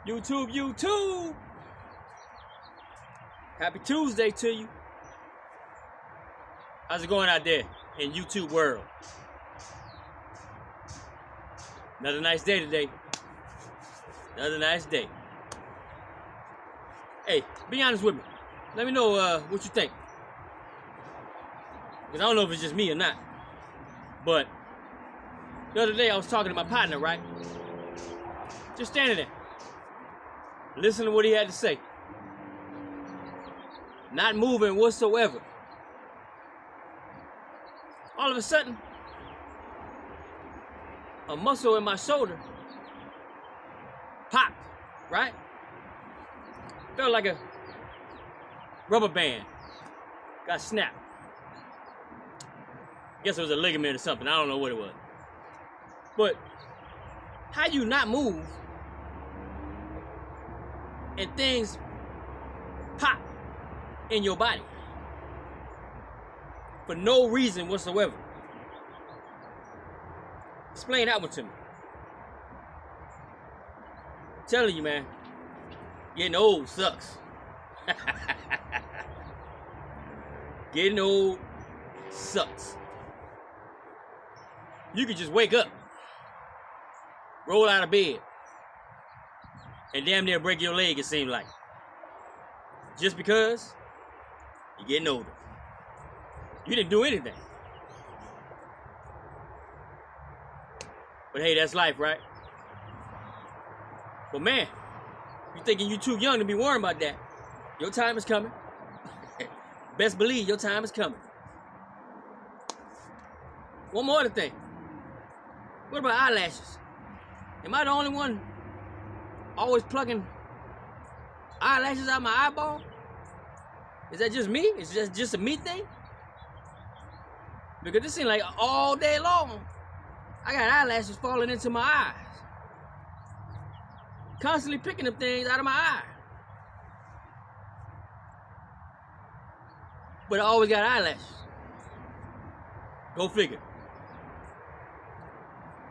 YouTube. Happy Tuesday to you. How's it going out there in YouTube world? Another nice day today. Another nice day. Hey, be honest with me. Let me know what you think. Because I don't know if it's just me or not. But the other day I was talking to my partner, right? Just standing there. Listen to what he had to say. Not moving whatsoever. All of a sudden, a muscle in my shoulder popped, right? Felt like a rubber band got snapped. Guess it was a ligament or something. I don't know what it was. But how you not move and things pop in your body for no reason whatsoever? Explain that one to me. I'm telling you, man, getting old sucks. Getting old sucks. You could just wake up, roll out of bed, and damn near break your leg, it seems like. Just because you're getting older. You didn't do anything. But hey, that's life, right? But man, you thinking you too young to be worrying about that. Your time is coming. Best believe your time is coming. One more other thing. What about eyelashes? Am I the only one always plucking eyelashes out my eyeball? Is that just me? Is that just a me thing? Because it seems like all day long, I got eyelashes falling into my eyes. Constantly picking them things out of my eye. But I always got eyelashes. Go figure.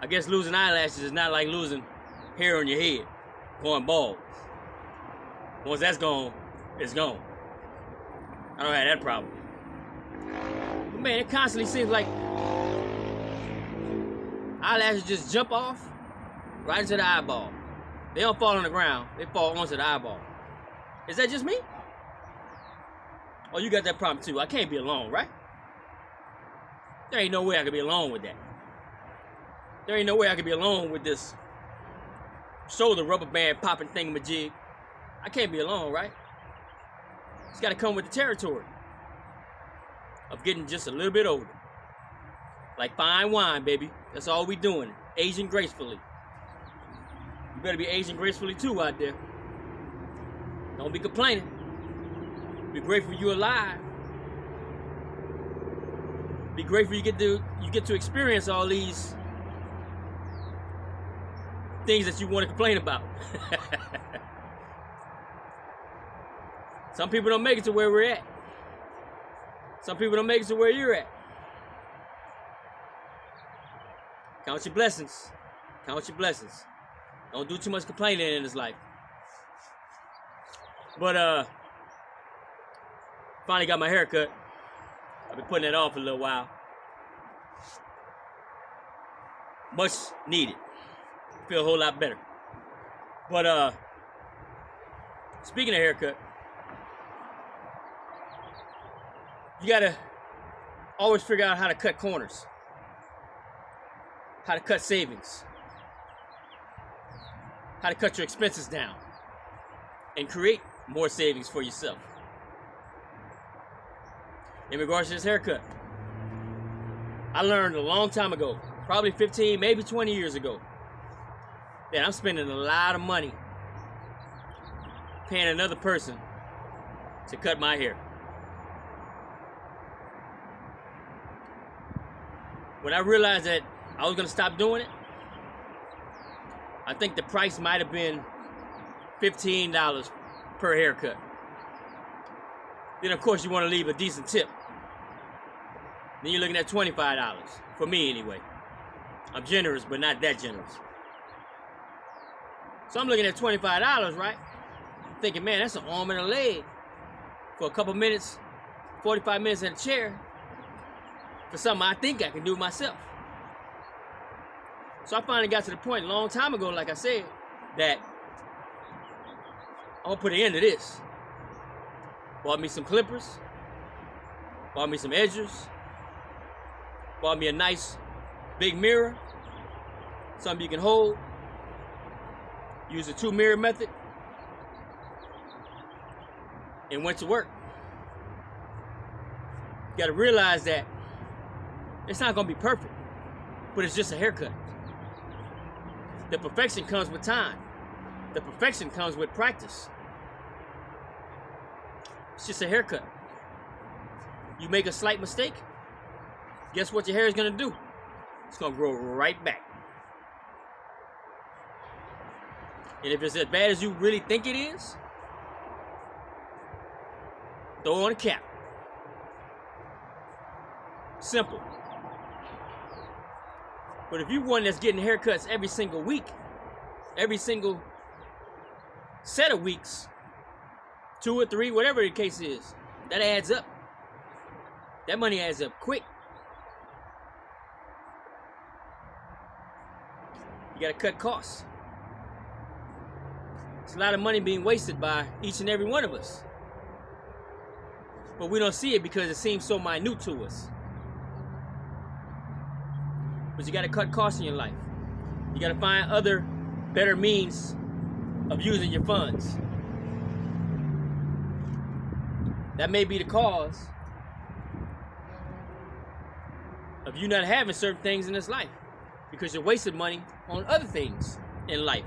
I guess losing eyelashes is not like losing hair on your head, going bald. Once that's gone, it's gone. I don't have that problem. But man, it constantly seems like eyelashes just jump off right into the eyeball. They don't fall on the ground, they fall onto the eyeball. Is that just me? Oh, you got that problem too. I can't be alone, right? There ain't no way I could be alone with that. There ain't no way I could be alone with this shoulder rubber band popping thingamajig. I can't be alone, right? It's got to come with the territory of getting just a little bit older. Like fine wine, baby. That's all we doing. Aging gracefully. You better be aging gracefully too out there. Don't be complaining. Be grateful you're alive. Be grateful you get to experience all these things that you want to complain about. Some people don't make it to where we're at. Some people don't make it to where you're at. Count your blessings. Count your blessings. Don't do too much complaining in this life. But finally got my hair cut. I've been putting it off for a little while. Much needed. Feel a whole lot better. But speaking of haircut, you gotta always figure out how to cut corners, how to cut savings, how to cut your expenses down, and create more savings for yourself. In regards to this haircut, I learned a long time ago, probably 15, maybe 20 years ago, that I'm spending a lot of money paying another person to cut my hair. When I realized that I was going to stop doing it, I think the price might have been $15 per haircut. Then, of course, you want to leave a decent tip. Then you're looking at $25, for me anyway. I'm generous, but not that generous. So I'm looking at $25, right? Thinking, man, that's an arm and a leg for a couple minutes, 45 minutes in a chair for something I think I can do myself. So I finally got to the point a long time ago, like I said, that I'm gonna put an end to this. Bought me some clippers, bought me some edgers, bought me a nice big mirror, something you can hold, use the 2 mirror method, and went to work. You gotta realize that it's not gonna be perfect, but it's just a haircut. The perfection comes with time. The perfection comes with practice. It's just a haircut. You make a slight mistake, guess what your hair is gonna do? It's gonna grow right back. And if it's as bad as you really think it is, throw on a cap. Simple. But if you're one that's getting haircuts every single week, every single set of weeks, 2 or 3, whatever the case is, that adds up. That money adds up quick. You gotta cut costs. It's a lot of money being wasted by each and every one of us. But we don't see it because it seems so minute to us. But you gotta cut costs in your life. You gotta find other better means of using your funds. That may be the cause of you not having certain things in this life, because you're wasting money on other things in life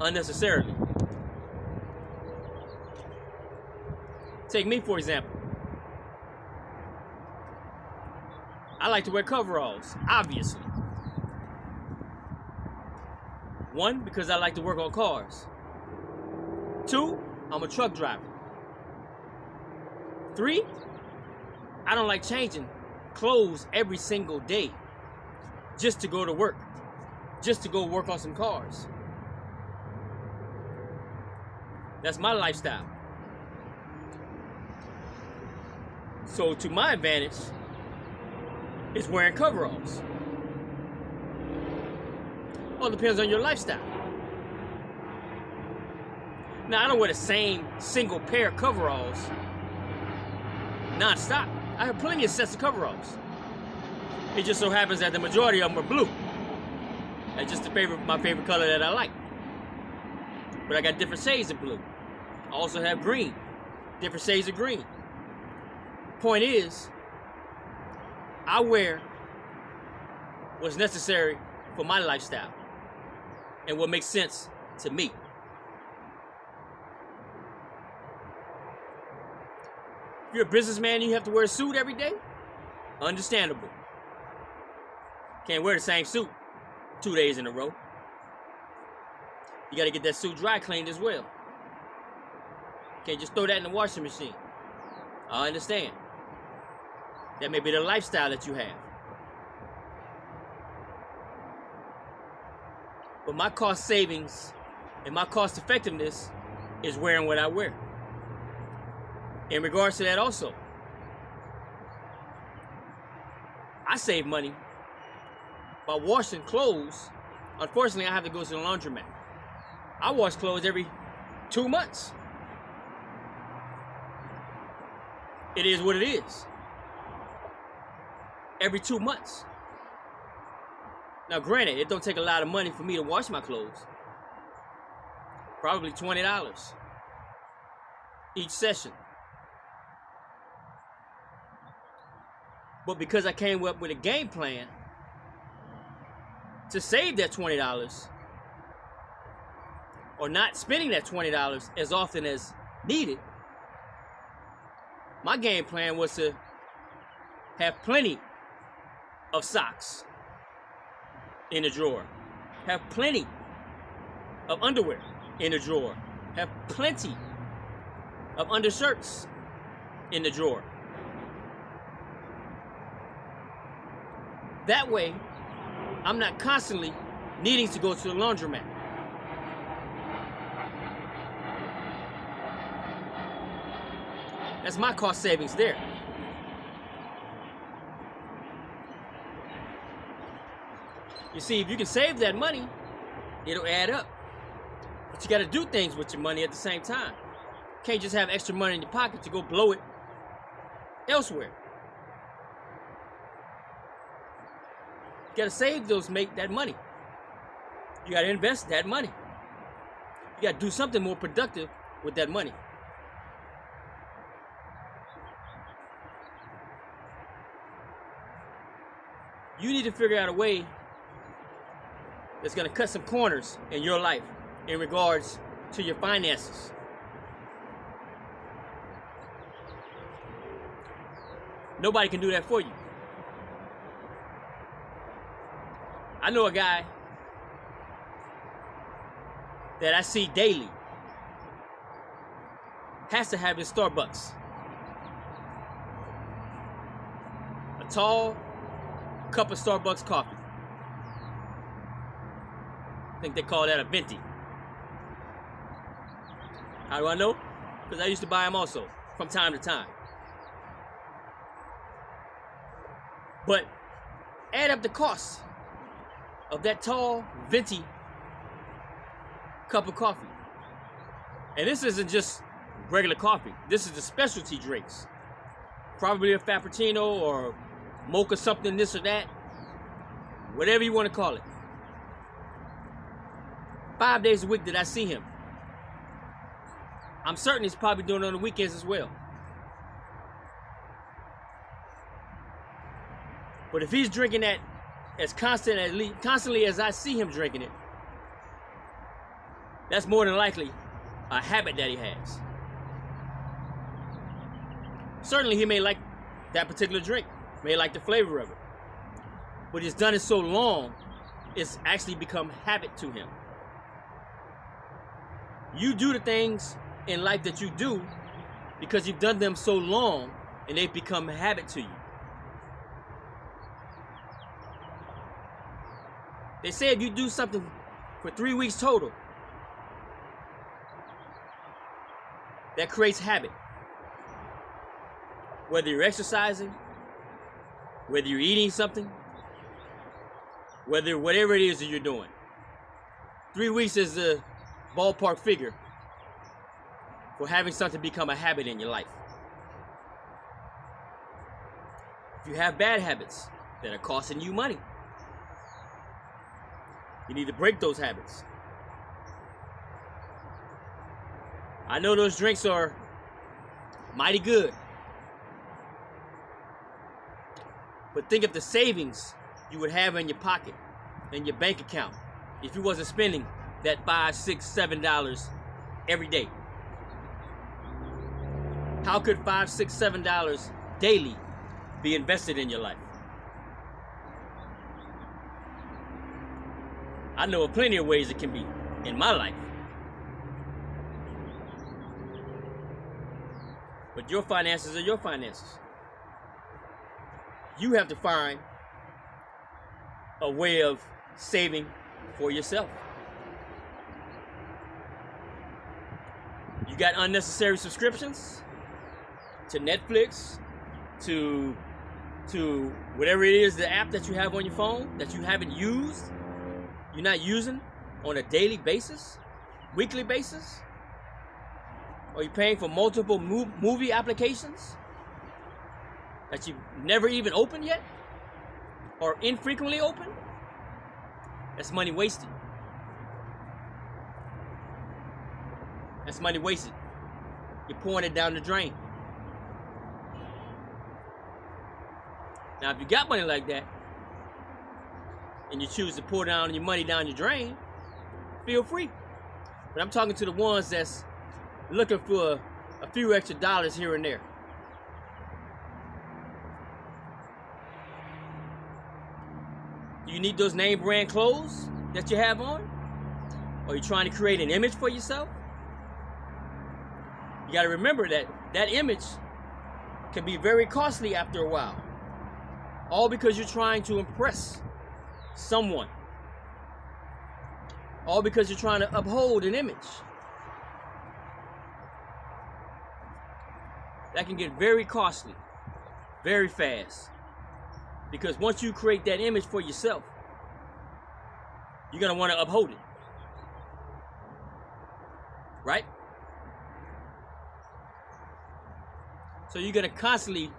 unnecessarily. Take me, for example. I like to wear coveralls, obviously. 1, because I like to work on cars. 2, I'm a truck driver. 3, I don't like changing clothes every single day just to go to work, just to go work on some cars. That's my lifestyle. So to my advantage is wearing coveralls. All depends on your lifestyle. Now, I don't wear the same single pair of coveralls non-stop. I have plenty of sets of coveralls. It just so happens that the majority of them are blue. That's just my favorite color that I like. But I got different shades of blue. I also have green, different shades of green. Point is, I wear what's necessary for my lifestyle and what makes sense to me. If you're a businessman and you have to wear a suit every day, understandable. Can't wear the same suit 2 days in a row. You gotta get that suit dry cleaned as well. Can't just throw that in the washing machine. I understand. That may be the lifestyle that you have. But my cost savings and my cost effectiveness is wearing what I wear. In regards to that also, I save money by washing clothes. Unfortunately, I have to go to the laundromat. I wash clothes every 2 months. It is what it is. Every 2 months. Now, granted, it don't take a lot of money for me to wash my clothes. Probably $20 each session. But because I came up with a game plan to save that $20, or not spending that $20 as often as needed, my game plan was to have plenty of socks in the drawer, have plenty of underwear in the drawer, have plenty of undershirts in the drawer. That way, I'm not constantly needing to go to the laundromat. That's my cost savings there. You see, if you can save that money, it'll add up. But you got to do things with your money at the same time. You can't just have extra money in your pocket to go blow it elsewhere. You got to save make that money. You got to invest that money. You got to do something more productive with that money. You need to figure out a way that's going to cut some corners in your life in regards to your finances. Nobody can do that for you. I know a guy that I see daily has to have his Starbucks. A tall cup of Starbucks coffee. I think they call that a venti. How do I know? Because I used to buy them also from time to time. But add up the cost of that tall venti cup of coffee. And this isn't just regular coffee. This is the specialty drinks. Probably a Frappuccino or mocha something, this or that. Whatever you want to call it. 5 days a week that I see him. I'm certain he's probably doing it on the weekends as well. But if he's drinking that as constantly as I see him drinking it, that's more than likely a habit that he has. Certainly he may like that particular drink, may like the flavor of it. But he's done it so long, it's actually become habit to him. You do the things in life that you do because you've done them so long and they've become habit to you. They say if you do something for 3 weeks total, that creates habit. Whether you're exercising, whether you're eating something, whatever it is that you're doing. 3 weeks is the ballpark figure for having something become a habit in your life. If you have bad habits that are costing you money, you need to break those habits. I know those drinks are mighty good, but think of the savings you would have in your pocket, in your bank account, if you wasn't spending that $5, $6, $7 every day. How could $5, $6, $7 daily be invested in your life? I know of plenty of ways it can be in my life. But your finances are your finances. You have to find a way of saving for yourself. You got unnecessary subscriptions to Netflix, to whatever it is, the app that you have on your phone that you haven't used, you're not using on a daily basis, weekly basis? Are you paying for multiple movie applications that you've never even opened yet? Or infrequently open? That's money wasted. That's money wasted. You're pouring it down the drain. Now, if you got money like that, and you choose to pour down your money down your drain, feel free. But I'm talking to the ones that's looking for a few extra dollars here and there. Do you need those name brand clothes that you have on? Or are you trying to create an image for yourself? You got to remember that that image can be very costly after a while. All because you're trying to impress someone. All because you're trying to uphold an image. that can get very costly, very fast. Because once you create that image for yourself, you're going to want to uphold it. Right? So you're going to constantly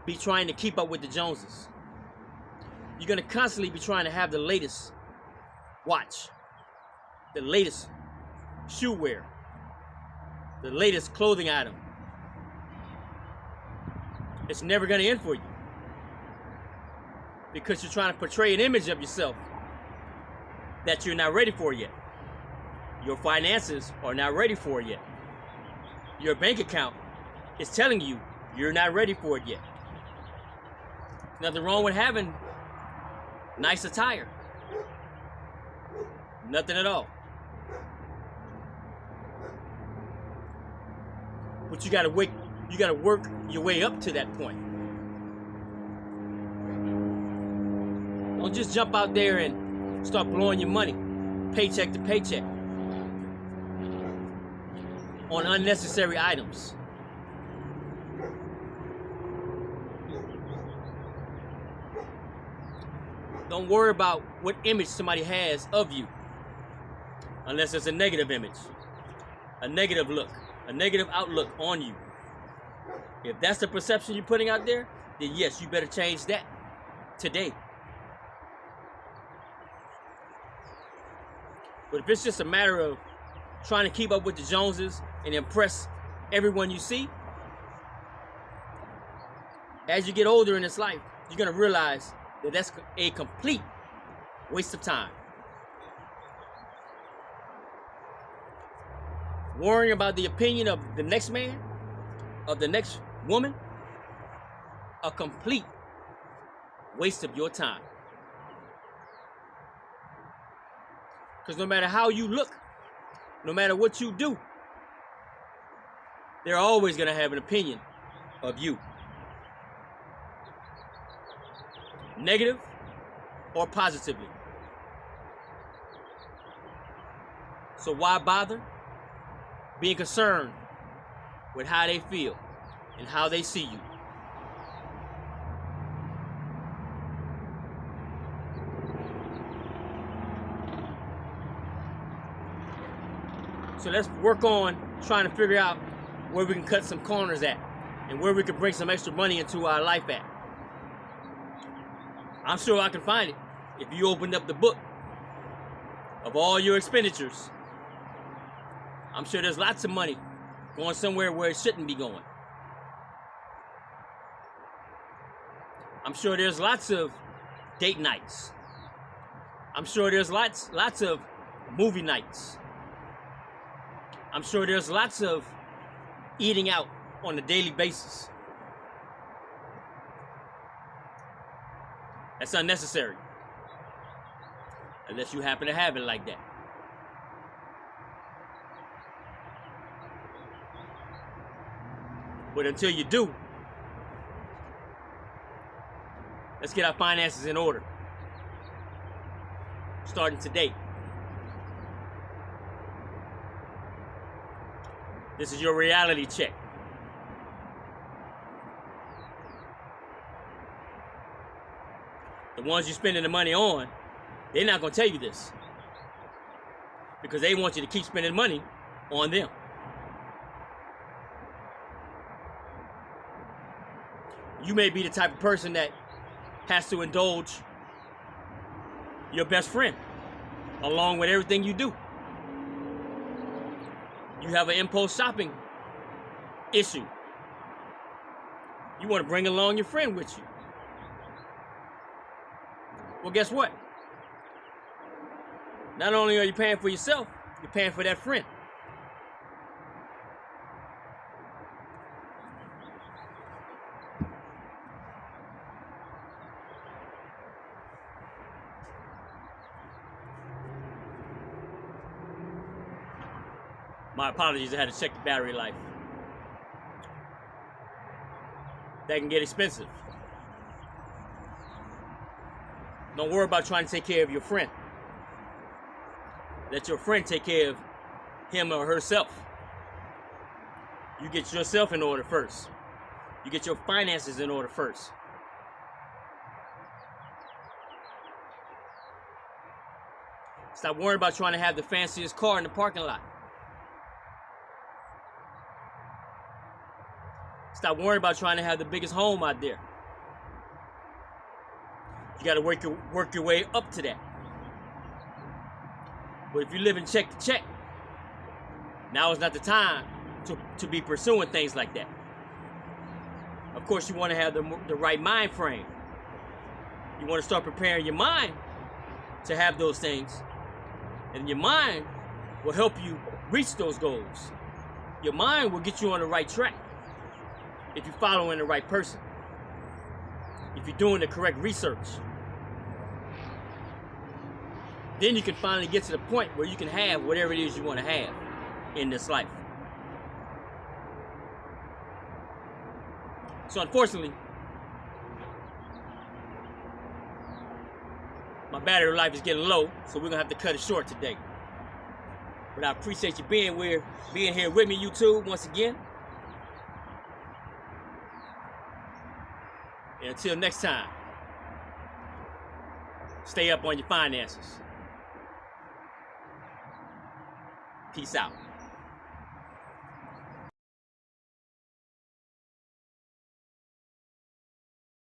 be trying to keep up with the Joneses. You're going to constantly be trying to have the latest watch, the latest shoe wear, the latest clothing item. It's never going to end for you. Because you're trying to portray an image of yourself that you're not ready for yet. Your finances are not ready for it yet. Your bank account is telling you you're not ready for it yet. Nothing wrong with having nice attire. Nothing at all. But you gotta work your way up to that point. Don't just jump out there and start blowing your money, paycheck to paycheck, on unnecessary items. Don't worry about what image somebody has of you, unless it's a negative image, a negative look, a negative outlook on you. If that's the perception you're putting out there, then yes, you better change that today. But if it's just a matter of trying to keep up with the Joneses and impress everyone you see, as you get older in this life, you're going to realize that that's a complete waste of time. Worrying about the opinion of the next man, of the next woman, a complete waste of your time. Because no matter how you look, no matter what you do, they're always going to have an opinion of you. Negative or positively. So why bother being concerned with how they feel and how they see you? So let's work on trying to figure out where we can cut some corners at and where we can bring some extra money into our life at. I'm sure I can find it if you opened up the book of all your expenditures. I'm sure there's lots of money going somewhere where it shouldn't be going. I'm sure there's lots of date nights. I'm sure there's lots of movie nights. I'm sure there's lots of eating out on a daily basis. That's unnecessary. Unless you happen to have it like that. But until you do, let's get our finances in order. Starting today. This is your reality check. The ones you're spending the money on, they're not going to tell you this. Because they want you to keep spending money on them. You may be the type of person that has to indulge your best friend along with everything you do. You have an impulse shopping issue. You want to bring along your friend with you. Well, guess what? Not only are you paying for yourself, you're paying for that friend. My apologies, I had to check the battery life. That can get expensive. Don't worry about trying to take care of your friend. Let your friend take care of him or herself. You get yourself in order first. You get your finances in order first. Stop worrying about trying to have the fanciest car in the parking lot. Stop worrying about trying to have the biggest home out there. You got to work your way up to that. But if you live in check to check, now is not the time to be pursuing things like that. Of course, you want to have the right mind frame. You want to start preparing your mind to have those things. And your mind will help you reach those goals. Your mind will get you on the right track if you're following the right person, if you're doing the correct research. Then you can finally get to the point where you can have whatever it is you want to have in this life. So unfortunately, my battery life is getting low, so we're gonna have to cut it short today. But I appreciate you being here with me, YouTube, once again. And until next time, stay up on your finances. Peace out.